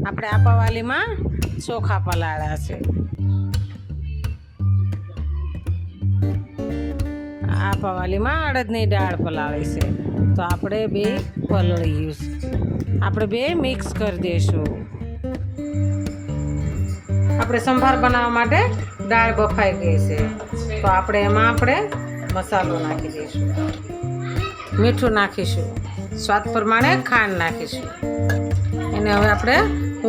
આપણે આપાવાલીમાં ચોખા પલાળ્યા છે. આપાવાલીમાં અડદની દાળ પલાળી છે. તો આપણે બે પલળ્યું છે. આપણે બે મિક્સ કરી દઈશું. આપણે સંભાર બનાવવા માટે દાળ બફાઈ ગઈ છે. તો આપણે એમાં મસાલો નાખી દઈશું. મીઠું નાખીશું. સ્વાદ પ્રમાણે ખાંડ નાખીશું. એને હવે આપણે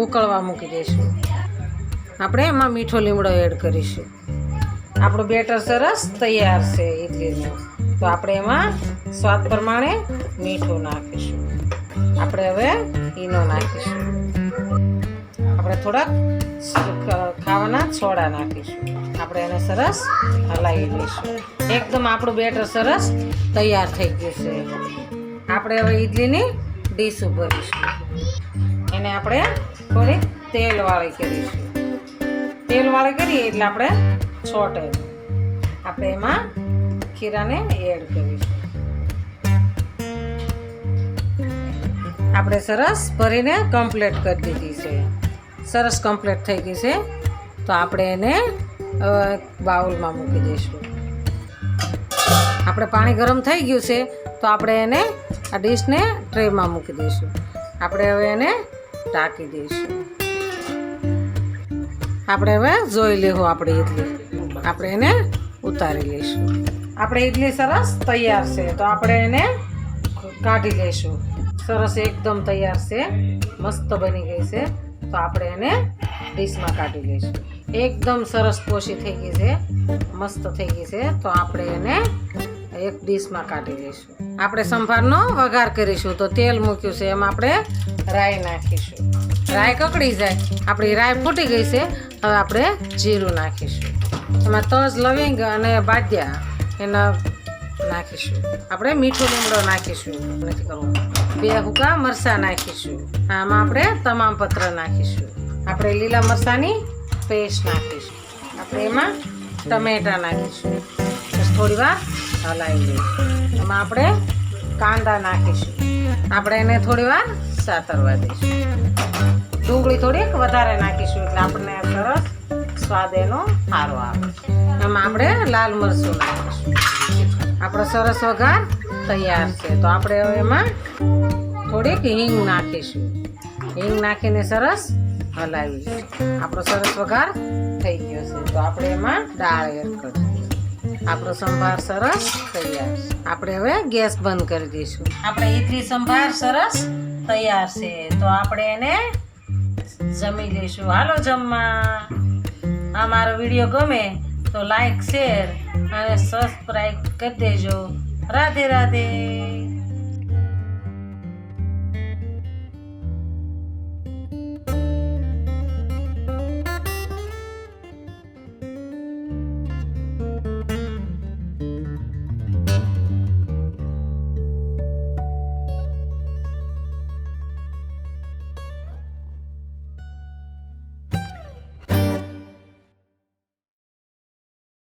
ઉકળવા મૂકી દઈશું. આપણે એમાં મીઠો લીમડો એડ કરીશું. આપણું બેટર સરસ તૈયાર છે ઇડલીનું. તો આપણે એમાં સ્વાદ પ્રમાણે મીઠું નાખીશું. આપણે હવે ઈનો નાખીશું. આપણે થોડાક ખાવાના સોડા નાખીશું. આપણે એને સરસ હલાવી લઈશું. એકદમ આપણું બેટર સરસ તૈયાર થઈ ગયું છે. આપણે હવે ઇડલીની ડીશ ભરીશું. એને આપણે થોડીક તેલવાળી કરીશું. તેલવાળી કરીએ એટલે આપણે છોટે. આપણે એમાં ખીરાને એડ કરીશું. આપણે સરસ ભરીને કમ્પ્લીટ કરી દીધી છે. સરસ કમ્પ્લીટ થઈ ગઈ છે. તો આપણે એને બાઉલમાં મૂકી દઈશું. આપણે પાણી ગરમ થઈ ગયું છે. તો આપણે એને આ ડીશને ટ્રેમાં મૂકી દઈશું. આપણે હવે એને ઢાંકી દઈશું. આપણે હવે જોઈ લેવું આપણી ઇડલી. આપણે એને ઉતારી લઈશું. આપણે ઇડલી સરસ તૈયાર છે. તો આપણે એને કાઢી લઈશું. સરસ એકદમ તૈયાર છે. મસ્ત બની ગઈ છે. તો આપણે એને ડીશમાં કાઢી લઈશું. એકદમ સરસ પોશી થઈ ગઈ છે. મસ્ત થઈ ગઈ છે. તો આપણે એને એક ડીશમાં કાઢી લઈશું. આપણે સંભારનો વઘાર કરીશું. તો તેલ મૂક્યું છે. એમાં આપણે રાઈ નાખીશું. રાઈ કકડી જાય. આપણી રાઈ ફૂટી ગઈ છે. હવે આપણે જીરું નાખીશું. એમાં તજ, લવિંગ અને બાદિયા એના નાખીશું. આપણે મીઠો લીમડો નાખીશું. નથી કરવું. 2 હુકા મરચાં નાખીશું. આમાં આપણે તમામ પત્ર નાખીશું. આપણે લીલા મરચાંની પેસ્ટ નાખીશું. આપણે એમાં ટમેટા નાખીશું. બસ થોડી વાર હલાવી લઈશું. એમાં આપણે કાંદા નાખીશું. આપણે એને થોડી વાર સાતરવા દઈશું. ડુંગળી થોડીક વધારે નાખીશું એટલે આપણને સરસ સ્વાદ એનો સારો આવે. એમાં આપણે લાલ મરચું નાખીશું. આપણો સરસ વઘાર તૈયાર છે. તો આપણે હવે એમાં થોડીક હિંગ નાખીશું. હિંગ નાખીને સરસ હલાવી. આપણો સરસ વઘાર થઈ ગયો છે. તો આપણે એમાં દાળ એડ કરીશું. આપણો સંભાર સરસ તૈયાર છે. આપણે હવે ગેસ બંધ કરી દઈશું. આપણે ઇડલી સંભાર સરસ તૈયાર છે. તો આપણે એને જમી લઈશું. હાલો જમવા. આ મારો વિડીયો ગમે તો લાઈક, શેર અને સબસ્ક્રાઈબ કરી દેજો. રાધે રાધે.